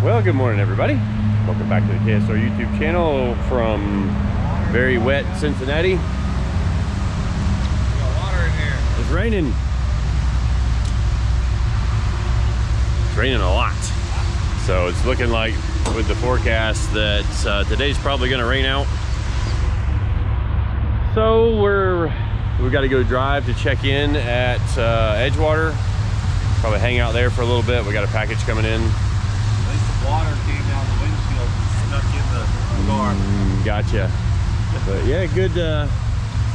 Well, good morning, everybody. Welcome back to the KSR YouTube channel from very wet Cincinnati. Got water in here. It's raining. It's raining a lot. So it's looking like with the forecast that today's probably going to rain out. So we've got to go drive to check in at Edgewater. Probably hang out there for a little bit. We got a package coming in. At least the water came down the windshield, stuck in the car. Gotcha. But yeah,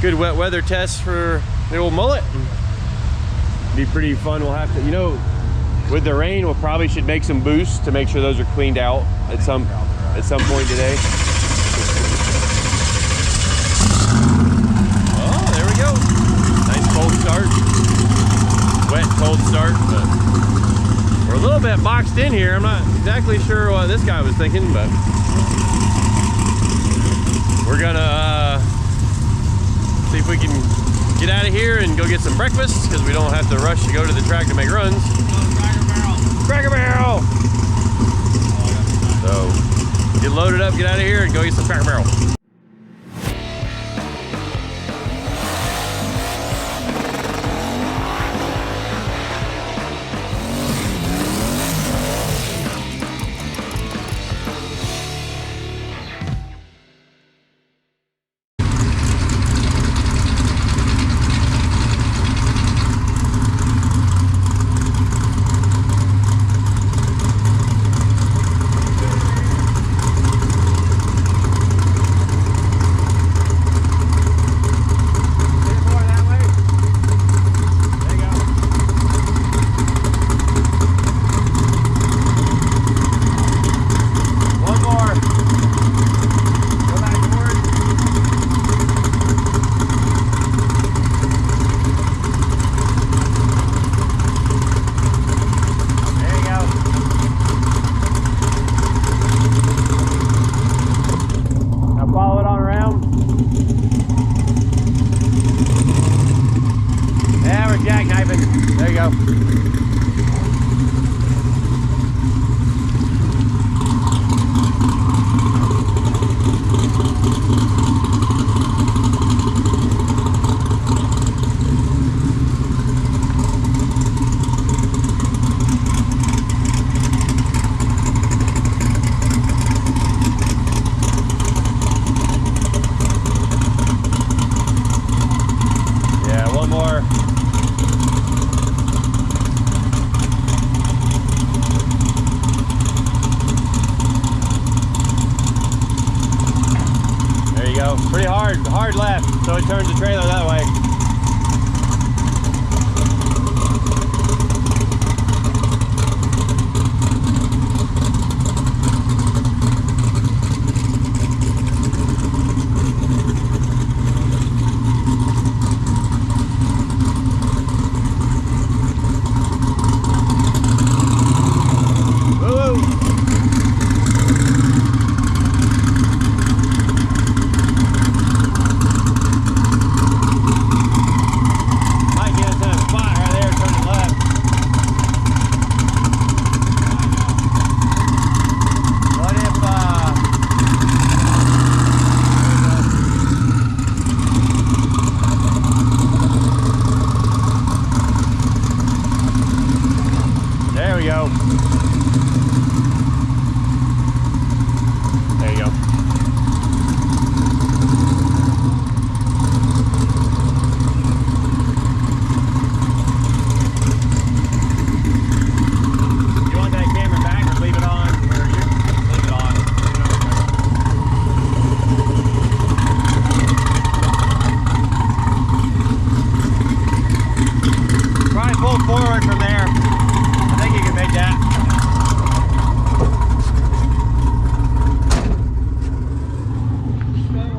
good wet weather test for the old Mullet. Be pretty fun. We'll have to, you know, with the rain, we'll probably should make some boosts to make sure those are cleaned out at some point today. Oh, there we go. Nice cold start. Wet, cold start, but we're a little bit boxed in here. I'm not exactly sure what this guy was thinking, but we're gonna see if we can get out of here and go get some breakfast, because we don't have to rush to go to the track to make runs. Cracker Barrel! So, get loaded up, get out of here, and go get some Cracker Barrel. There you go. Yeah, one more. Pretty hard left, so it turns the trailer that way. Forward from there. I think you can make that.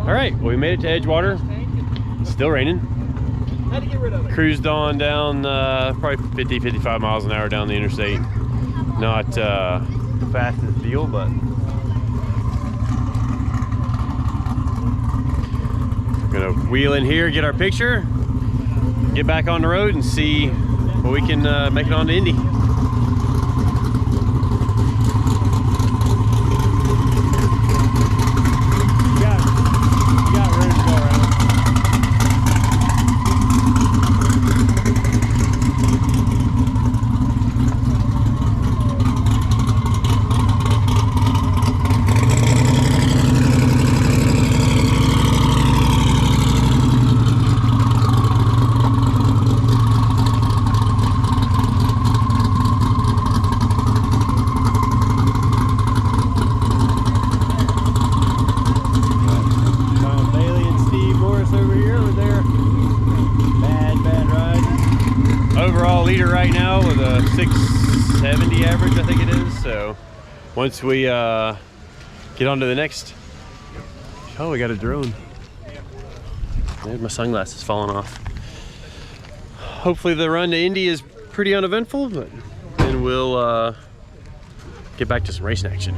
All right, well, we made it to Edgewater. It's still raining. Had to get rid of it. Cruised on down probably 50-55 miles an hour down the interstate. Not the fastest deal, but we're gonna wheel in here, get our picture, get back on the road, and see what we can make it on to Indy. 670 average, I think it is. So once we get on to the next, oh, we got a drone. My sunglasses falling off. Hopefully the run to Indy is pretty uneventful, but then we'll get back to some racing action.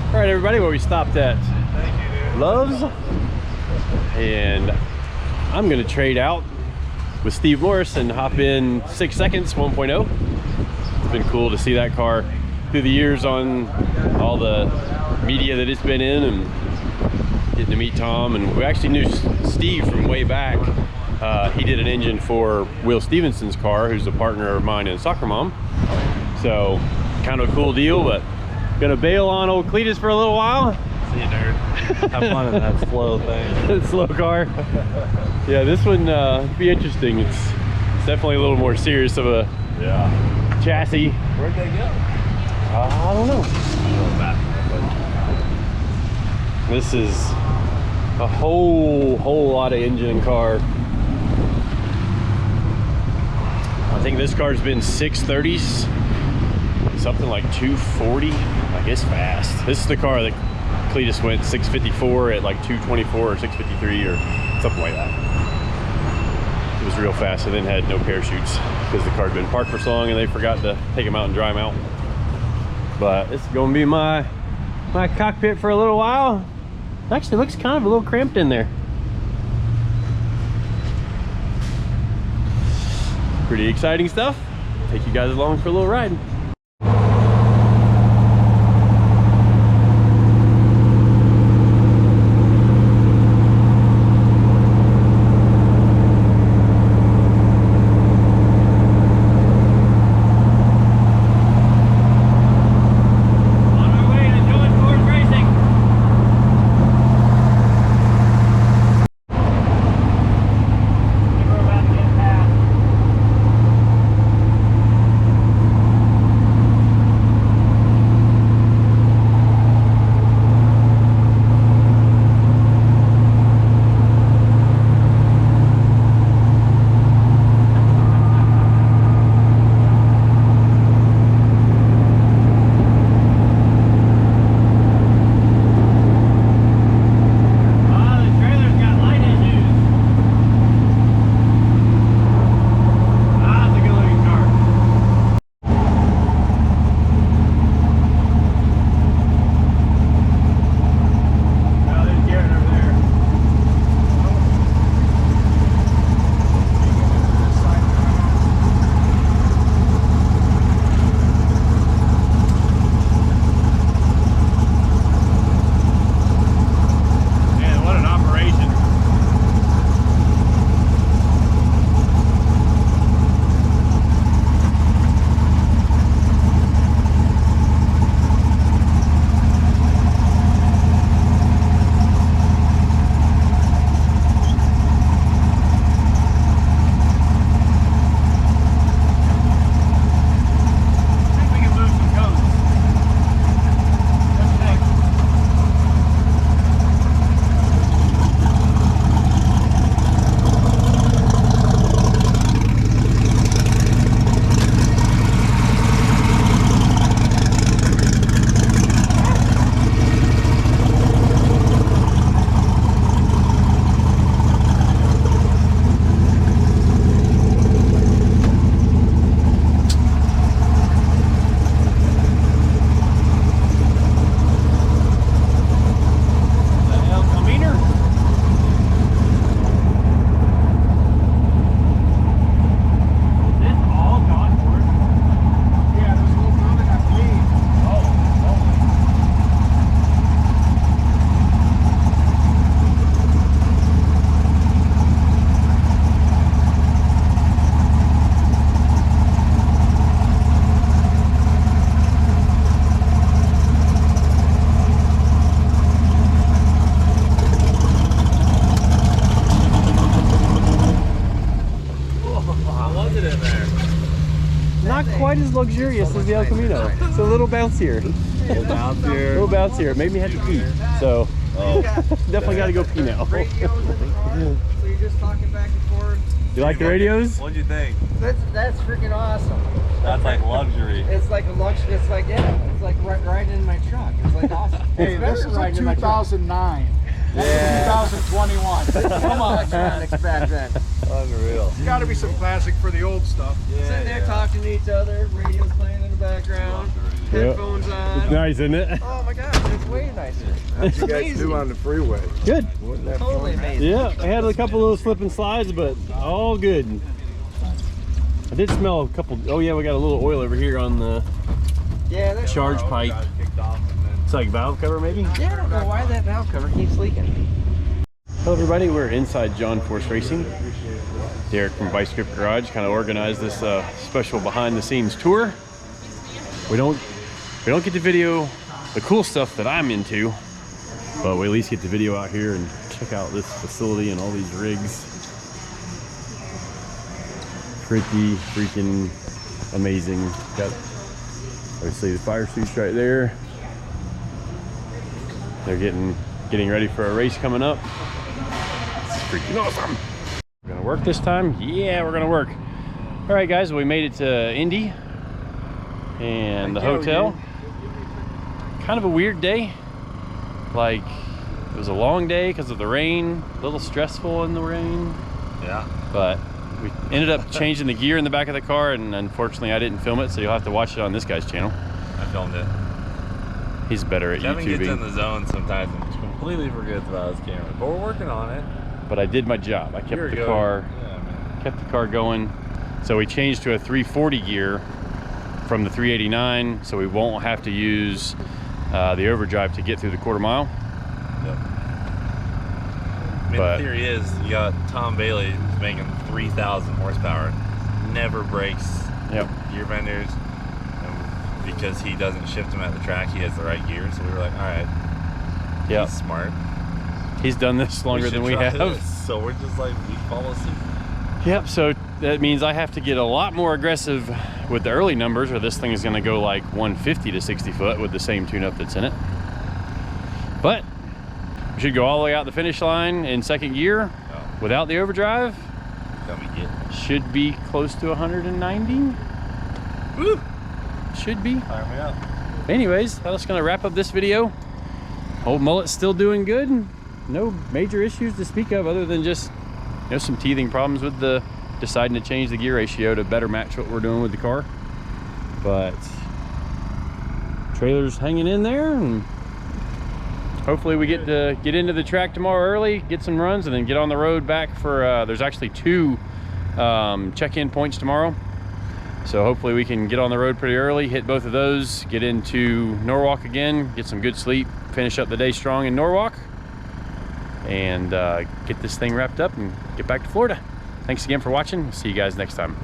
All right, everybody, where we stopped at Love's, and I'm gonna trade out with Steve Morris and hop in 6 Seconds 1.0. It's been cool to see that car through the years on all the media that it's been in, and getting to meet Tom. And we actually knew Steve from way back. He did an engine for Will Stevenson's car, who's a partner of mine in Soccer Mom. So kind of a cool deal, but gonna bail on old Cletus for a little while. See you, nerd. Have fun in that slow thing. Slow car. Yeah, this one be interesting. It's definitely a little more serious of a chassis. Where'd they go? I don't know. This is a whole lot of engine and car. I think this car's been 630s, something like 240. I guess fast. This is the car that Cletus went 654 at like 224 or 653 or something like that. It was real fast, and then had no parachutes because the car had been parked for so long and they forgot to take them out and dry them out. But it's gonna be my cockpit for a little while. Actually, looks kind of a little cramped in there. Pretty exciting stuff. Take you guys along for a little ride. not quite as luxurious as the El Camino. It's a little bouncier. A little bouncier. A little bouncier. It made me have to pee. So definitely got to go pee now. So you're just talking back and forth. You like the radios? What'd you think? That's freaking awesome. That's like luxury. It's like a luxury. It's like it's like riding in my truck. It's like awesome. Hey, this is a 2009. That's 2021. Come on. Electronics back then. Unreal. There's got to be some classic for the old stuff. Sitting there talking to each other, radios playing in the background, headphones on. It's nice, isn't it? Oh my gosh, it's way nicer. That's what you guys do on the freeway. Good. Totally amazing. Yeah, I had a couple little slip and slides, but all good. I did smell a couple. Oh yeah, we got a little oil over here on the Yeah, charge pipe. It's like valve cover maybe? Yeah, I don't know why that valve cover keeps leaking. Hello everybody, we're inside John Force Racing. Derek from Vice Grip Garage kind of organized this special behind the scenes tour. We don't get to video the cool stuff that I'm into, but we at least get the video out here and check out this facility and all these rigs. Pretty freaking amazing. Got obviously the fire suits right there. They're getting ready for a race coming up. It's freaking awesome. We're gonna work this time? Yeah, we're gonna work. All right guys, we made it to Indy and the hotel. Kind of a weird day. Like, it was a long day because of the rain, a little stressful in the rain. Yeah. But we ended up changing the gear in the back of the car, and unfortunately I didn't film it, so you'll have to watch it on this guy's channel. I filmed it. He's better at Kevin YouTubing. gets in the zone sometimes and completely forgets about his camera, but we're working on it. But I did my job. I kept You're the good. car, Yeah, man. kept the car going. So we changed to a 340 gear from the 389, so we won't have to use the overdrive to get through the quarter mile. Yep. I mean, But- the theory is you got Tom Bailey who's making 3,000 horsepower, never breaks Yep. gear benders, and because he doesn't shift them at the track, he has the right gear. So we were like, all right, Yep. he's smart. He's done this longer than we should try have. this. So we're just like, we follow suit. Yep, so that means I have to get a lot more aggressive with the early numbers, or this thing is gonna go like 150 to 60 foot with the same tune-up that's in it. But we should go all the way out the finish line in second gear without the overdrive. Then we get Should be close to 190. woo. Should be. Fire me up. Anyways, that's gonna wrap up this video. Old Mullet's still doing good. No major issues to speak of, other than just some teething problems with the deciding to change the gear ratio to better match what we're doing with the car. But trailer's hanging in there, and hopefully we get into the track tomorrow early, get some runs, and then get on the road back for there's actually 2 check-in points tomorrow. So hopefully we can get on the road pretty early, hit both of those, get into Norwalk again, get some good sleep, finish up the day strong in Norwalk, and get this thing wrapped up and get back to Florida. Thanks again for watching. See you guys next time.